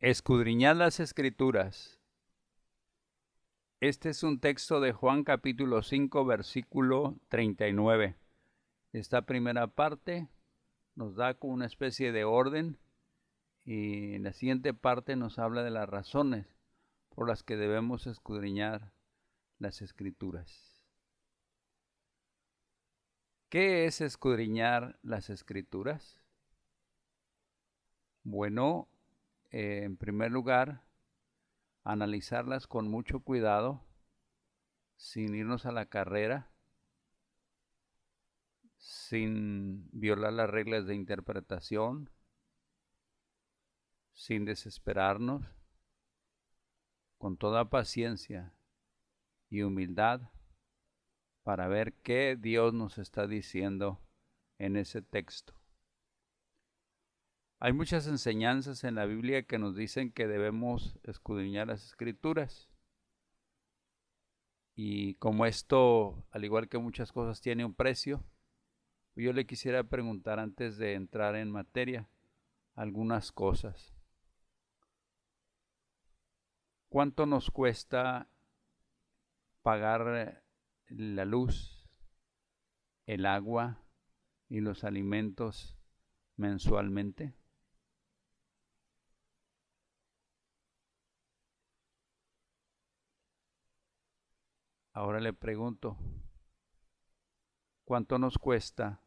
Escudriñad las Escrituras. Este es un texto de Juan capítulo 5, versículo 39. Esta primera parte nos da como una especie de orden y en la siguiente parte nos habla de las razones por las que debemos escudriñar las Escrituras. ¿Qué es escudriñar las Escrituras? Bueno, en primer lugar, analizarlas con mucho cuidado, sin irnos a la carrera, sin violar las reglas de interpretación, sin desesperarnos, con toda paciencia y humildad para ver qué Dios nos está diciendo en ese texto. Hay muchas enseñanzas en la Biblia que nos dicen que debemos escudriñar las Escrituras. Y como esto, al igual que muchas cosas, tiene un precio, yo le quisiera preguntar antes de entrar en materia algunas cosas. ¿Cuánto nos cuesta pagar la luz, el agua y los alimentos mensualmente? Ahora le pregunto, ¿cuánto nos cuesta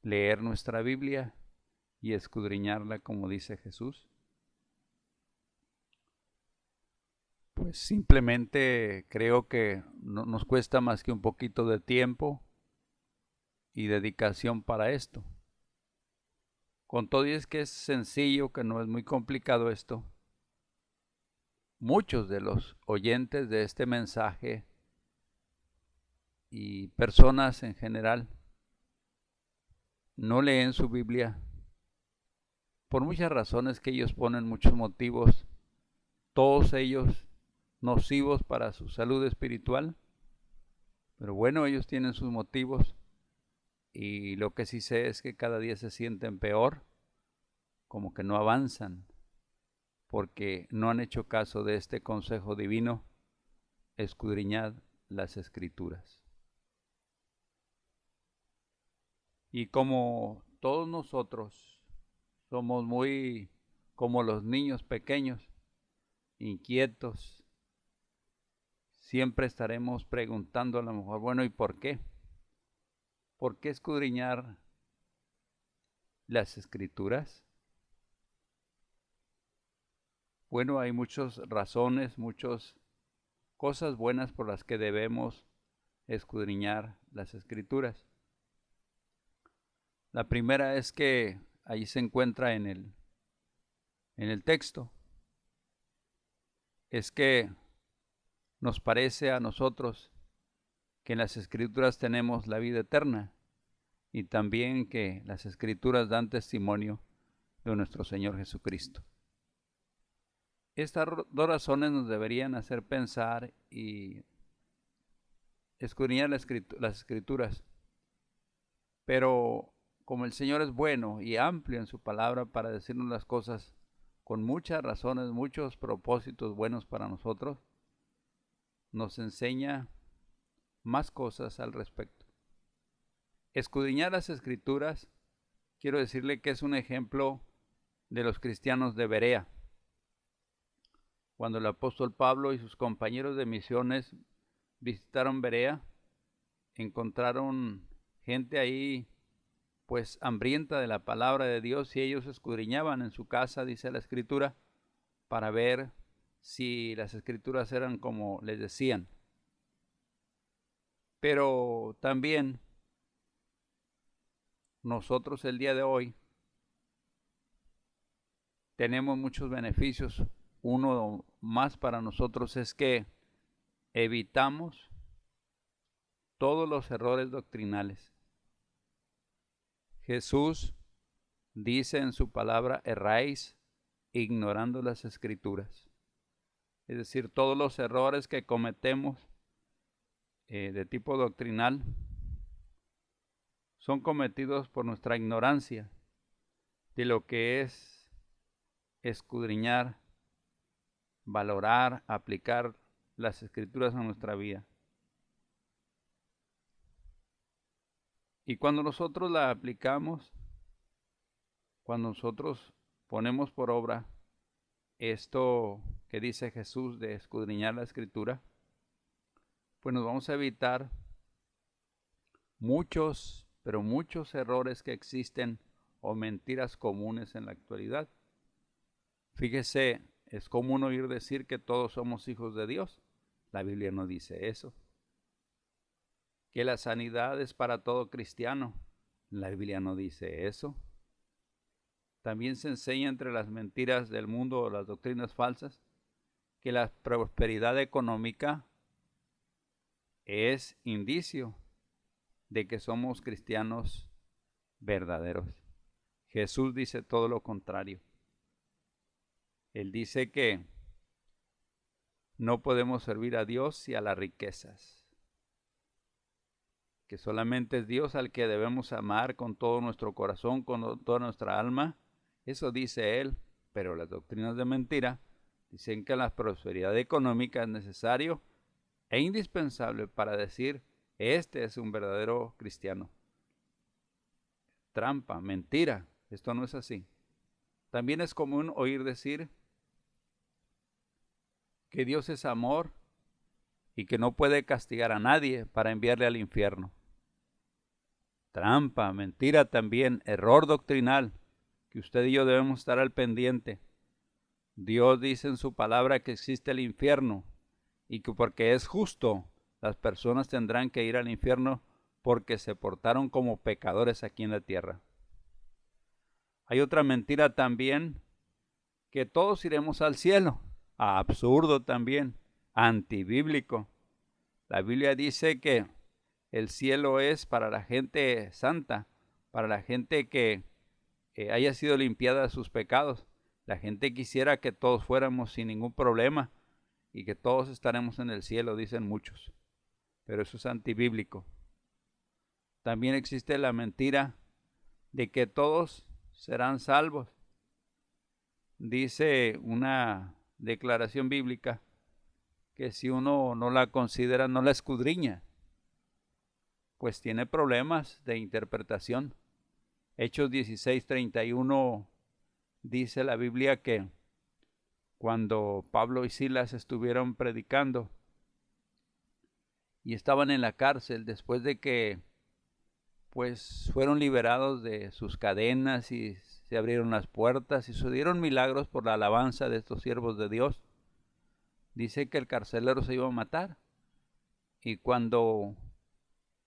leer nuestra Biblia y escudriñarla como dice Jesús? Pues simplemente creo que no nos cuesta más que un poquito de tiempo y dedicación para esto. Con todo y es que es sencillo, que no es muy complicado esto, muchos de los oyentes de este mensaje y personas en general no leen su Biblia por muchas razones que ellos ponen, muchos motivos, todos ellos nocivos para su salud espiritual. Pero bueno, ellos tienen sus motivos y lo que sí sé es que cada día se sienten peor, como que no avanzan, porque no han hecho caso de este consejo divino: escudriñad las Escrituras. Y como todos nosotros somos muy como los niños pequeños, inquietos, siempre estaremos preguntando a lo mejor, bueno, ¿y por qué? ¿Por qué escudriñar las Escrituras? Bueno, hay muchas razones, muchas cosas buenas por las que debemos escudriñar las Escrituras. La primera es que ahí se encuentra en el texto, es que nos parece a nosotros que en las Escrituras tenemos la vida eterna y también que las Escrituras dan testimonio de nuestro Señor Jesucristo. Estas dos razones nos deberían hacer pensar y escudriñar las Escrituras, pero como el Señor es bueno y amplio en su palabra para decirnos las cosas con muchas razones, muchos propósitos buenos para nosotros, nos enseña más cosas al respecto. Escudriñar las Escrituras, quiero decirle que es un ejemplo de los cristianos de Berea. Cuando el apóstol Pablo y sus compañeros de misiones visitaron Berea, encontraron gente ahí pues hambrienta de la palabra de Dios, y ellos escudriñaban en su casa, dice la Escritura, para ver si las Escrituras eran como les decían. Pero también nosotros el día de hoy tenemos muchos beneficios. Uno más para nosotros es que evitamos todos los errores doctrinales. Jesús dice en su palabra: erráis ignorando las Escrituras. Es decir, todos los errores que cometemos de tipo doctrinal son cometidos por nuestra ignorancia, de lo que es escudriñar, valorar, aplicar las Escrituras a nuestra vida. Y cuando nosotros la aplicamos, cuando nosotros ponemos por obra esto que dice Jesús de escudriñar la Escritura, pues nos vamos a evitar muchos, pero muchos errores que existen o mentiras comunes en la actualidad. Fíjese, es común oír decir que todos somos hijos de Dios. La Biblia no dice eso. Que la sanidad es para todo cristiano. La Biblia no dice eso. También se enseña entre las mentiras del mundo o las doctrinas falsas que la prosperidad económica es indicio de que somos cristianos verdaderos. Jesús dice todo lo contrario. Él dice que no podemos servir a Dios y a las riquezas, que solamente es Dios al que debemos amar con todo nuestro corazón, con toda nuestra alma. Eso dice Él, pero las doctrinas de mentira dicen que la prosperidad económica es necesario e indispensable para decir, este es un verdadero cristiano. Trampa, mentira, esto no es así. También es común oír decir que Dios es amor y que no puede castigar a nadie para enviarle al infierno. Trampa, mentira también, error doctrinal, que usted y yo debemos estar al pendiente. Dios dice en su palabra que existe el infierno y que porque es justo, las personas tendrán que ir al infierno porque se portaron como pecadores aquí en la tierra. Hay otra mentira también, que todos iremos al cielo. Absurdo también, antibíblico. La Biblia dice que el cielo es para la gente santa, para la gente que haya sido limpiada de sus pecados. La gente quisiera que todos fuéramos sin ningún problema y que todos estaremos en el cielo, dicen muchos. Pero eso es antibíblico. También existe la mentira de que todos serán salvos. Dice una declaración bíblica que si uno no la considera, no la escudriña, pues tiene problemas de interpretación. Hechos 16:31 dice la Biblia que cuando Pablo y Silas estuvieron predicando y estaban en la cárcel después de que pues fueron liberados de sus cadenas y se abrieron las puertas y sucedieron milagros por la alabanza de estos siervos de Dios, dice que el carcelero se iba a matar y cuando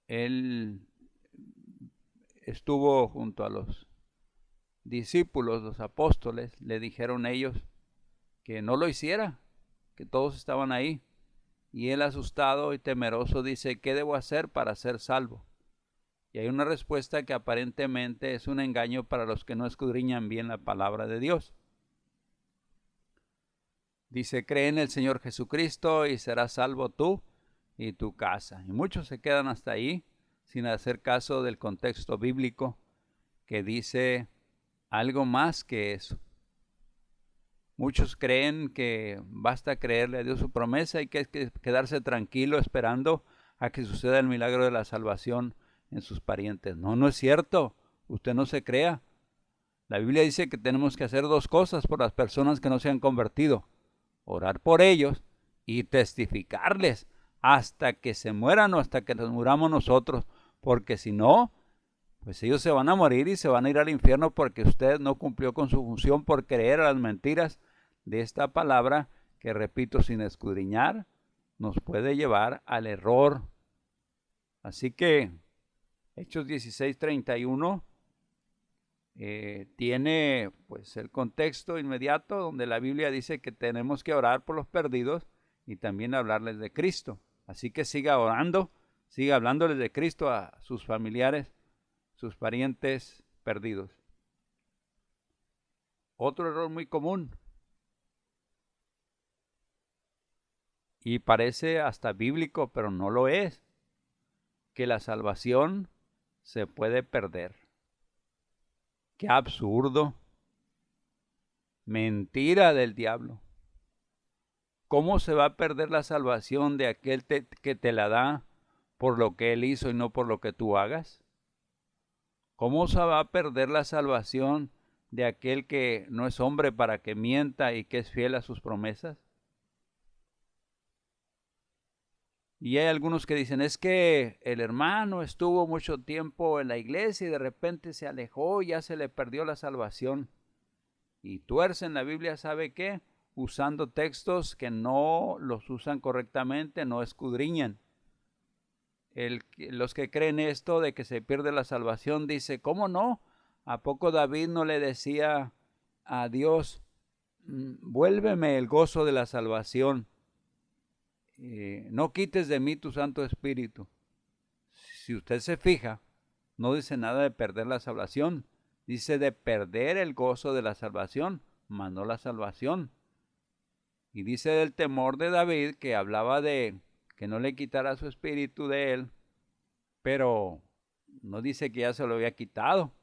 él estuvo junto a los discípulos, los apóstoles, le dijeron ellos que no lo hiciera, que todos estaban ahí. Y él, asustado y temeroso, dice, ¿qué debo hacer para ser salvo? Y hay una respuesta que aparentemente es un engaño para los que no escudriñan bien la palabra de Dios. Dice, cree en el Señor Jesucristo y serás salvo tú y tu casa. Y muchos se quedan hasta ahí sin hacer caso del contexto bíblico que dice algo más que eso. Muchos creen que basta creerle a Dios su promesa y que hay que quedarse tranquilo esperando a que suceda el milagro de la salvación en sus parientes. No, no es cierto. Usted no se crea. La Biblia dice que tenemos que hacer dos cosas por las personas que no se han convertido. Orar por ellos y testificarles hasta que se mueran o hasta que nos muramos nosotros. Porque si no, pues ellos se van a morir y se van a ir al infierno porque usted no cumplió con su función por creer a las mentiras de esta palabra que, repito, sin escudriñar, nos puede llevar al error. Así que Hechos 16:31 tiene pues el contexto inmediato donde la Biblia dice que tenemos que orar por los perdidos y también hablarles de Cristo. Así que siga orando, siga hablándoles de Cristo a sus familiares, sus parientes perdidos. Otro error muy común, y parece hasta bíblico, pero no lo es, que la salvación se puede perder. Qué absurdo. Mentira del diablo. ¿Cómo se va a perder la salvación de aquel que te la da por lo que él hizo y no por lo que tú hagas? ¿Cómo se va a perder la salvación de aquel que no es hombre para que mienta y que es fiel a sus promesas? Y hay algunos que dicen, es que el hermano estuvo mucho tiempo en la iglesia y de repente se alejó y ya se le perdió la salvación. Y tuercen la Biblia, ¿sabe qué? Usando textos que no los usan correctamente, no escudriñan. Los que creen esto de que se pierde la salvación, dice, ¿cómo no? ¿A poco David no le decía a Dios, vuélveme el gozo de la salvación, no quites de mí tu Santo Espíritu? Si usted se fija, no dice nada de perder la salvación, dice de perder el gozo de la salvación, mas no la salvación. Y dice del temor de David, que hablaba de que no le quitara su espíritu de él, pero no dice que ya se lo había quitado.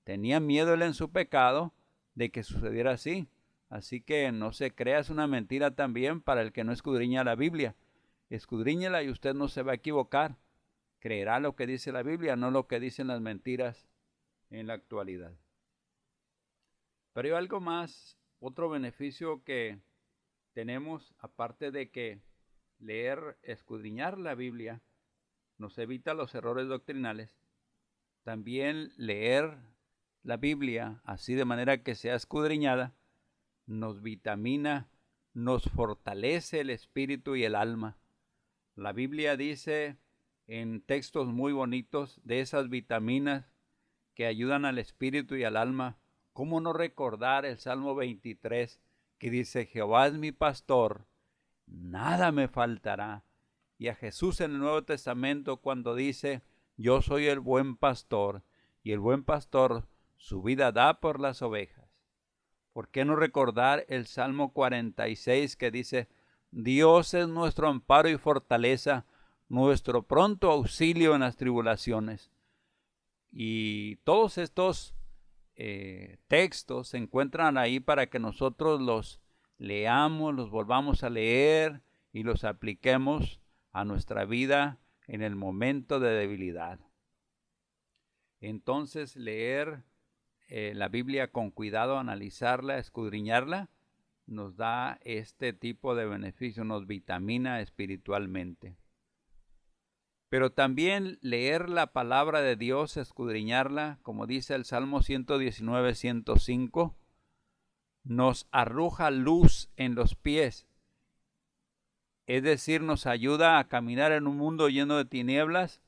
Tenía miedo él en su pecado de que sucediera así. Así que no se crea, es una mentira también para el que no escudriña la Biblia. Escudriñela y usted no se va a equivocar. Creerá lo que dice la Biblia, no lo que dicen las mentiras en la actualidad. Pero hay algo más, otro beneficio que tenemos, aparte de que leer, escudriñar la Biblia nos evita los errores doctrinales. También leer la Biblia así de manera que sea escudriñada nos vitamina, nos fortalece el espíritu y el alma. La Biblia dice en textos muy bonitos de esas vitaminas que ayudan al espíritu y al alma. ¿Cómo no recordar el Salmo 23 que dice, Jehová es mi pastor, nada me faltará? Y a Jesús en el Nuevo Testamento cuando dice, yo soy el buen pastor, y el buen pastor su vida da por las ovejas. ¿Por qué no recordar el Salmo 46 que dice, Dios es nuestro amparo y fortaleza, nuestro pronto auxilio en las tribulaciones? Y todos estos textos se encuentran ahí para que nosotros los leamos, los volvamos a leer y los apliquemos a nuestra vida en el momento de debilidad. Entonces, leer la Biblia con cuidado, analizarla, escudriñarla, nos da este tipo de beneficio, nos vitamina espiritualmente. Pero también leer la palabra de Dios, escudriñarla, como dice el Salmo 119, 105, nos arroja luz en los pies. Es decir, nos ayuda a caminar en un mundo lleno de tinieblas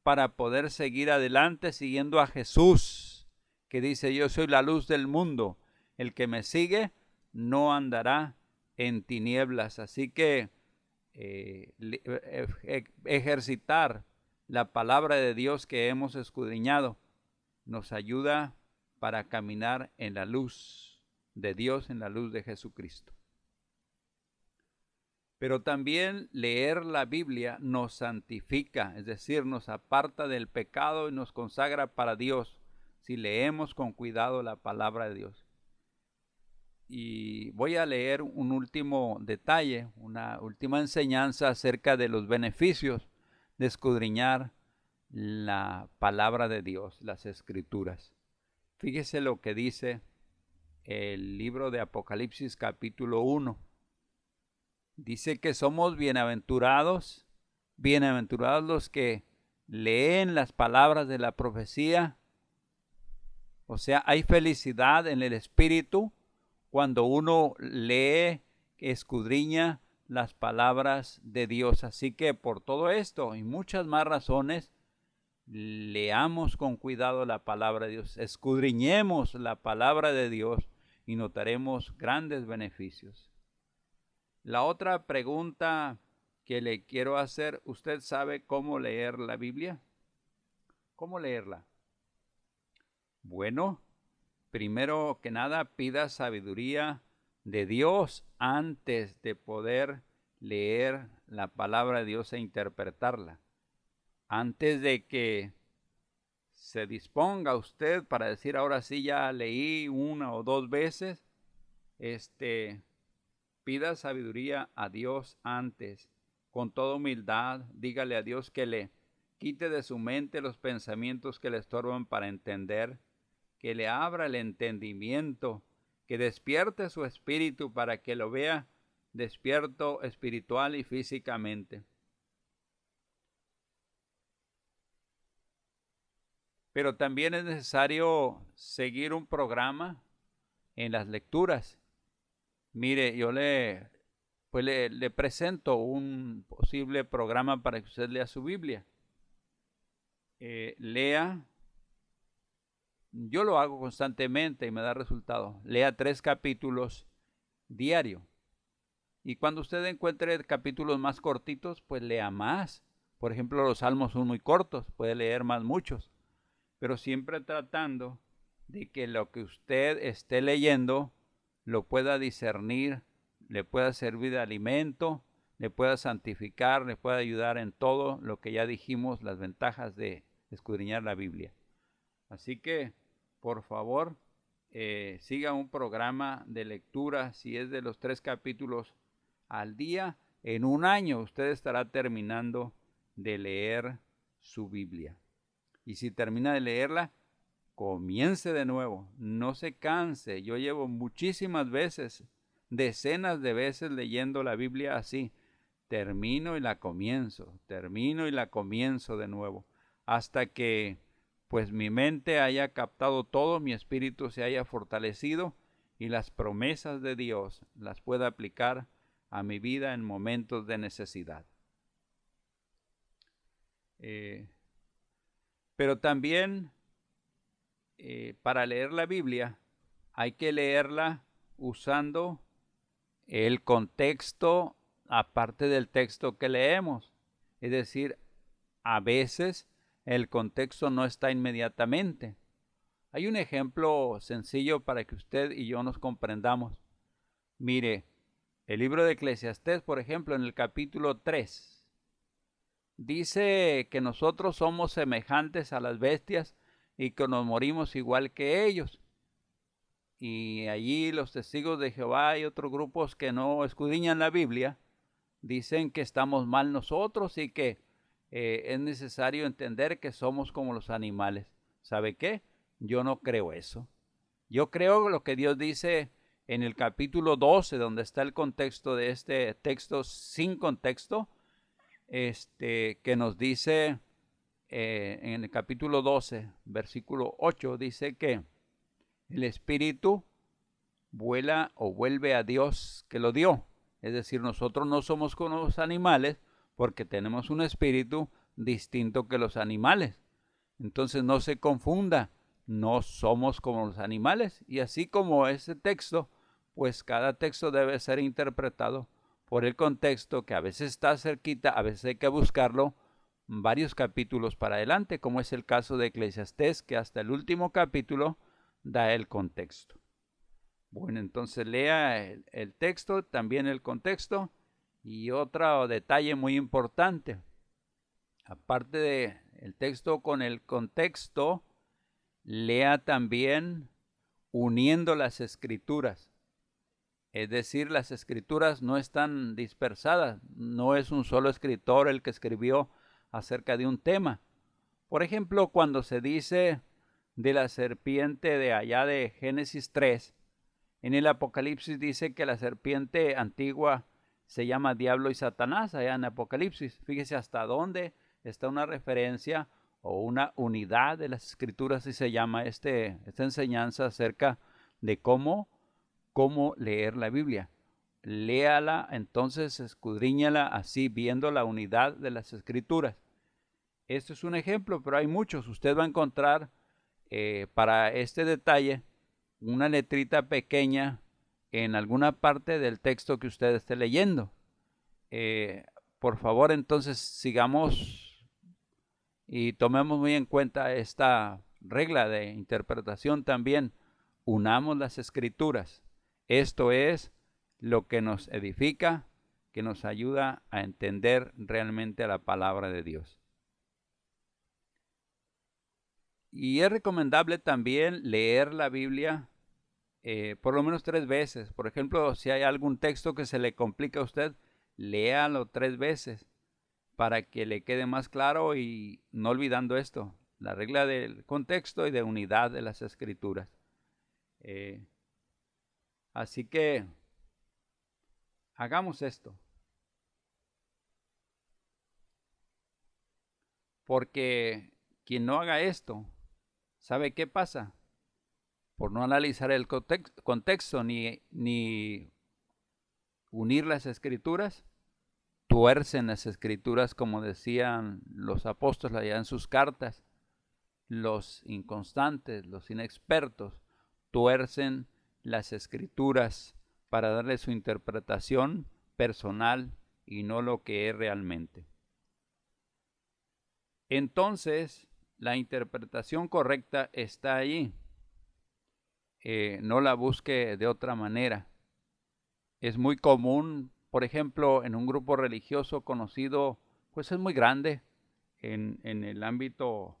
para poder seguir adelante siguiendo a Jesús, que dice, yo soy la luz del mundo. El que me sigue no andará en tinieblas. Así que ejercitar la palabra de Dios que hemos escudriñado nos ayuda para caminar en la luz de Dios, en la luz de Jesucristo. Pero también leer la Biblia nos santifica, es decir, nos aparta del pecado y nos consagra para Dios si leemos con cuidado la palabra de Dios. Y voy a leer un último detalle, una última enseñanza acerca de los beneficios de escudriñar la palabra de Dios, las Escrituras. Fíjese lo que dice el libro de Apocalipsis capítulo 1. Dice que somos bienaventurados los que leen las palabras de la profecía. O sea, hay felicidad en el espíritu cuando uno lee, escudriña las palabras de Dios. Así que por todo esto y muchas más razones, leamos con cuidado la palabra de Dios, escudriñemos la palabra de Dios y notaremos grandes beneficios. La otra pregunta que le quiero hacer, ¿usted sabe cómo leer la Biblia? ¿Cómo leerla? Bueno, primero que nada, pida sabiduría de Dios antes de poder leer la palabra de Dios e interpretarla. Antes de que se disponga usted para decir, ahora sí ya leí 1 o 2 veces, pida sabiduría a Dios antes, con toda humildad, dígale a Dios que le quite de su mente los pensamientos que le estorban para entender, que le abra el entendimiento, que despierte su espíritu para que lo vea despierto espiritual y físicamente. Pero también es necesario seguir un programa en las lecturas. Mire, yo le presento un posible programa para que usted lea su Biblia. Lea, yo lo hago constantemente y me da resultado. Lea 3 capítulos diario. Y cuando usted encuentre capítulos más cortitos, pues lea más. Por ejemplo, los salmos son muy cortos, puede leer más muchos. Pero siempre tratando de que lo que usted esté leyendo lo pueda discernir, le pueda servir de alimento, le pueda santificar, le pueda ayudar en todo lo que ya dijimos, las ventajas de escudriñar la Biblia. Así que, por favor, siga un programa de lectura. Si es de los 3 capítulos al día, en un año usted estará terminando de leer su Biblia. Y si termina de leerla, comience de nuevo, no se canse. Yo llevo muchísimas veces, decenas de veces leyendo la Biblia así. Termino y la comienzo de nuevo, hasta que pues mi mente haya captado todo, mi espíritu se haya fortalecido y las promesas de Dios las pueda aplicar a mi vida en momentos de necesidad. Pero también para leer la Biblia hay que leerla usando el contexto aparte del texto que leemos. Es decir, a veces el contexto no está inmediatamente. Hay un ejemplo sencillo para que usted y yo nos comprendamos. Mire, el libro de Eclesiastés, por ejemplo, en el capítulo 3, dice que nosotros somos semejantes a las bestias y que nos morimos igual que ellos. Y allí los testigos de Jehová y otros grupos que no escudriñan la Biblia dicen que estamos mal nosotros y que es necesario entender que somos como los animales. ¿Sabe qué? Yo no creo eso. Yo creo lo que Dios dice en el capítulo 12, donde está el contexto de este texto sin contexto, que nos dice en el capítulo 12, versículo 8, dice que el espíritu vuela o vuelve a Dios que lo dio. Es decir, nosotros no somos como los animales porque tenemos un espíritu distinto que los animales. Entonces no se confunda, no somos como los animales. Y así como ese texto, pues cada texto debe ser interpretado por el contexto, que a veces está cerquita, a veces hay que buscarlo varios capítulos para adelante, como es el caso de Eclesiastés, que hasta el último capítulo da el contexto. Bueno, entonces lea el texto, también el contexto. Y otro detalle muy importante, aparte del texto con el contexto, lea también uniendo las escrituras. Es decir, las escrituras no están dispersadas, no es un solo escritor el que escribió acerca de un tema. Por ejemplo, cuando se dice de la serpiente de allá de Génesis 3, en el Apocalipsis dice que la serpiente antigua se llama Diablo y Satanás, allá en Apocalipsis. Fíjese hasta dónde está una referencia o una unidad de las escrituras y se llama esta enseñanza acerca de cómo leer la Biblia. Léala, entonces escudriñala así, viendo la unidad de las escrituras. Este es un ejemplo, pero hay muchos. Usted va a encontrar para este detalle una letrita pequeña en alguna parte del texto que usted esté leyendo. Por favor, entonces sigamos y tomemos muy en cuenta esta regla de interpretación también. Unamos las escrituras. Esto es lo que nos edifica, que nos ayuda a entender realmente la palabra de Dios. Y es recomendable también leer la Biblia por lo menos 3 veces. Por ejemplo, si hay algún texto que se le complica a usted, léalo 3 veces para que le quede más claro y no olvidando esto, la regla del contexto y de unidad de las escrituras. Así que hagamos esto. Porque quien no haga esto, ¿sabe qué pasa? Por no analizar el contexto ni unir las escrituras, tuercen las escrituras como decían los apóstoles allá en sus cartas. Los inconstantes, los inexpertos, tuercen las escrituras para darle su interpretación personal y no lo que es realmente. Entonces, la interpretación correcta está allí. No la busque de otra manera. Es muy común, por ejemplo, en un grupo religioso conocido, pues es muy grande en el ámbito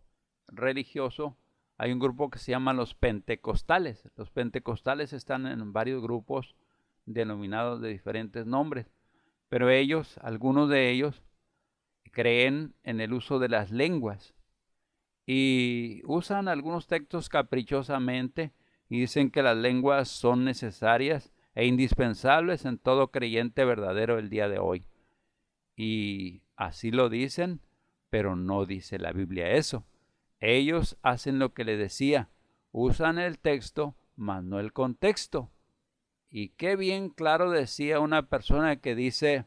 religioso. Hay un grupo que se llama los pentecostales. Los pentecostales están en varios grupos denominados de diferentes nombres, pero ellos, algunos de ellos, creen en el uso de las lenguas y usan algunos textos caprichosamente y dicen que las lenguas son necesarias e indispensables en todo creyente verdadero el día de hoy. Y así lo dicen, pero no dice la Biblia eso. Ellos hacen lo que le decía, usan el texto, mas no el contexto. Y qué bien claro decía una persona que dice,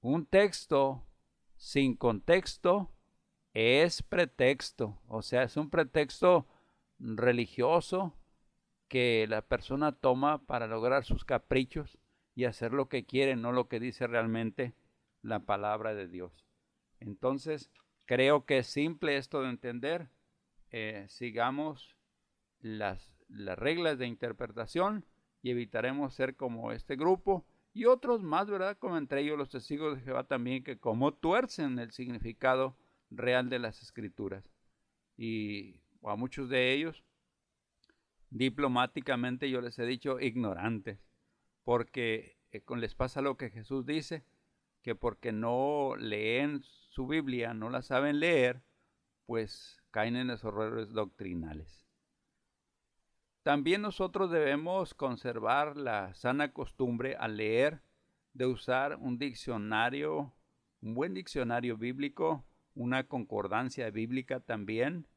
un texto sin contexto es pretexto, o sea, es un pretexto religioso que la persona toma para lograr sus caprichos y hacer lo que quiere, no lo que dice realmente la palabra de Dios. Entonces, creo que es simple esto de entender. Sigamos las reglas de interpretación y evitaremos ser como este grupo y otros más, ¿verdad? Como entre ellos los testigos de Jehová también, que como tuercen el significado real de las escrituras. Y a muchos de ellos, diplomáticamente yo les he dicho ignorantes, porque les pasa lo que Jesús dice, que porque no leen su Biblia, no la saben leer, pues caen en los errores doctrinales. También nosotros debemos conservar la sana costumbre al leer de usar un diccionario, un buen diccionario bíblico, una concordancia bíblica también,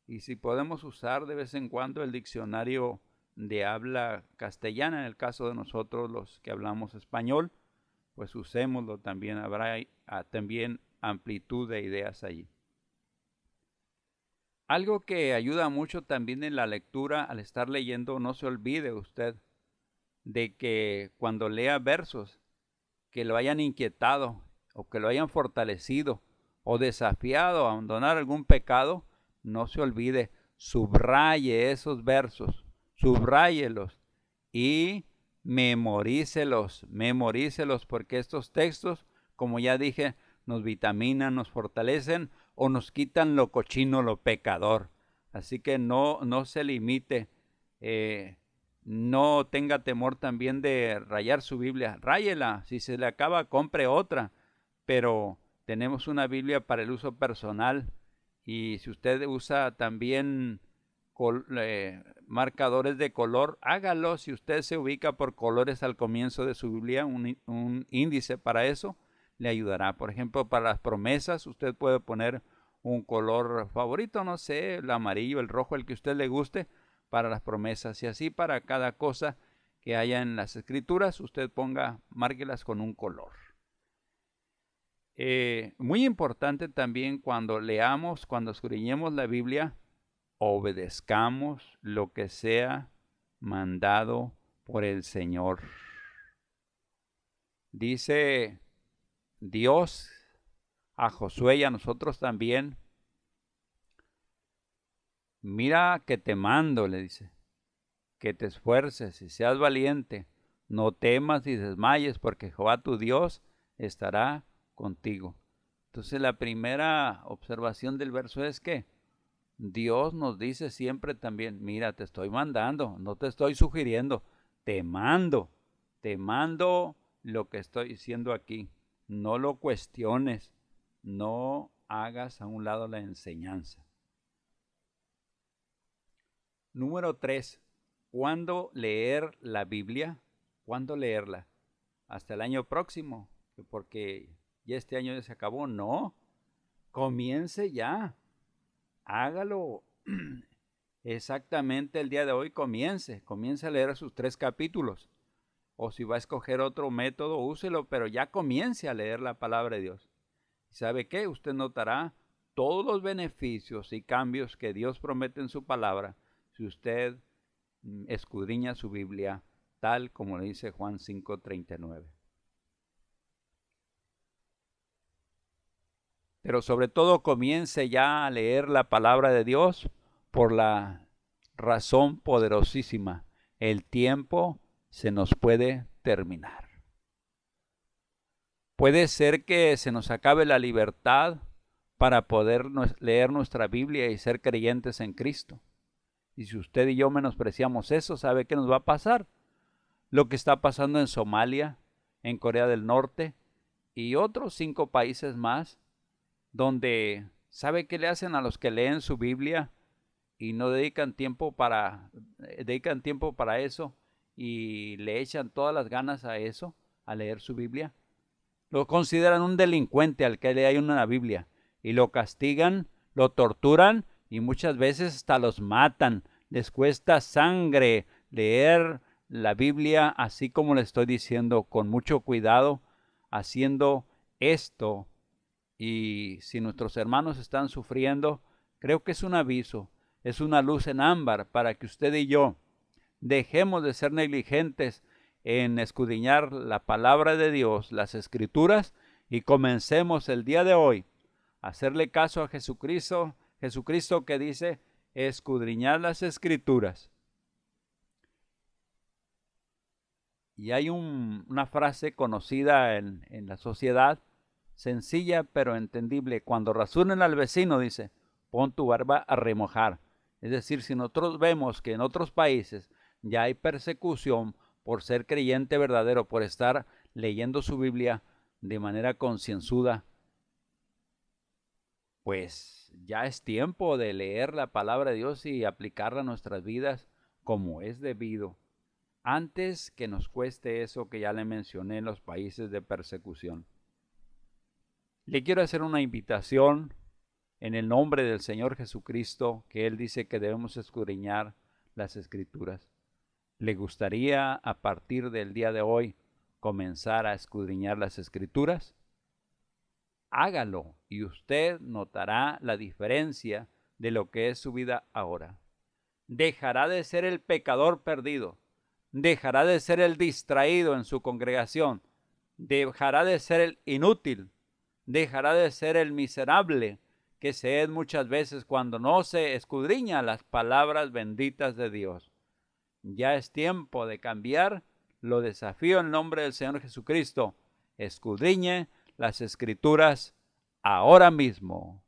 y si podemos usar de vez en cuando el diccionario de habla castellana, en el caso de nosotros los que hablamos español, pues usémoslo también, habrá también amplitud de ideas allí. Algo que ayuda mucho también en la lectura, al estar leyendo, no se olvide usted de que cuando lea versos que lo hayan inquietado o que lo hayan fortalecido o desafiado a abandonar algún pecado, no se olvide, subraye esos versos, subráyelos y memorícelos, porque estos textos, como ya dije, nos vitaminan, nos fortalecen o nos quitan lo cochino, lo pecador. Así que no se limite, no tenga temor también de rayar su Biblia. Ráyela, si se le acaba, compre otra, pero tenemos una Biblia para el uso personal y si usted usa también marcadores de color, hágalo. Si usted se ubica por colores al comienzo de su Biblia, un índice para eso le ayudará. Por ejemplo, para las promesas, usted puede poner un color favorito, no sé, el amarillo, el rojo, el que a usted le guste, para las promesas. Y así para cada cosa que haya en las escrituras, usted márquelas con un color. Muy importante también cuando leamos, cuando escudriñemos la Biblia, obedezcamos lo que sea mandado por el Señor. Dice Dios a Josué y a nosotros también, mira que te mando, le dice, que te esfuerces y seas valiente, no temas y desmayes, porque Jehová tu Dios estará contigo. Entonces la primera observación del verso es que Dios nos dice siempre también, mira, te estoy mandando, no te estoy sugiriendo, te mando lo que estoy diciendo aquí. No lo cuestiones, no hagas a un lado la enseñanza. Número 3. ¿Cuándo leer la Biblia? ¿Cuándo leerla? ¿Hasta el año próximo? Porque ya este año ya se acabó. No, comience ya. Hágalo exactamente el día de hoy. Comience a leer sus 3 capítulos. O si va a escoger otro método, úselo, pero ya comience a leer la palabra de Dios. ¿Sabe qué? Usted notará todos los beneficios y cambios que Dios promete en su palabra si usted escudriña su Biblia tal como le dice Juan 5:39. Pero sobre todo comience ya a leer la palabra de Dios por la razón poderosísima. El tiempo se nos puede terminar. Puede ser que se nos acabe la libertad para poder leer nuestra Biblia y ser creyentes en Cristo. Y si usted y yo menospreciamos eso, ¿sabe qué nos va a pasar? Lo que está pasando en Somalia, en Corea del Norte y otros 5 países más, donde ¿sabe qué le hacen a los que leen su Biblia y no dedican tiempo para eso y le echan todas las ganas a eso, a leer su Biblia? Lo consideran un delincuente al que lee una Biblia y lo castigan, lo torturan y muchas veces hasta los matan. Les cuesta sangre leer la Biblia así como le estoy diciendo, con mucho cuidado, haciendo esto. Y si nuestros hermanos están sufriendo, creo que es un aviso, es una luz en ámbar para que usted y yo dejemos de ser negligentes en escudriñar la palabra de Dios, las Escrituras, y comencemos el día de hoy a hacerle caso a Jesucristo que dice, escudriñad las Escrituras. Y hay una frase conocida en la sociedad, sencilla pero entendible. Cuando rasuren al vecino, dice, pon tu barba a remojar. Es decir, si nosotros vemos que en otros países ya hay persecución por ser creyente verdadero, por estar leyendo su Biblia de manera concienzuda, pues ya es tiempo de leer la palabra de Dios y aplicarla a nuestras vidas como es debido, antes que nos cueste eso que ya le mencioné en los países de persecución. Le quiero hacer una invitación en el nombre del Señor Jesucristo, que Él dice que debemos escudriñar las Escrituras. ¿Le gustaría a partir del día de hoy comenzar a escudriñar las Escrituras? Hágalo y usted notará la diferencia de lo que es su vida ahora. Dejará de ser el pecador perdido, dejará de ser el distraído en su congregación, dejará de ser el inútil, dejará de ser el miserable que se es muchas veces cuando no se escudriña las palabras benditas de Dios. Ya es tiempo de cambiar. Lo desafío en nombre del Señor Jesucristo. Escudriñe las Escrituras ahora mismo.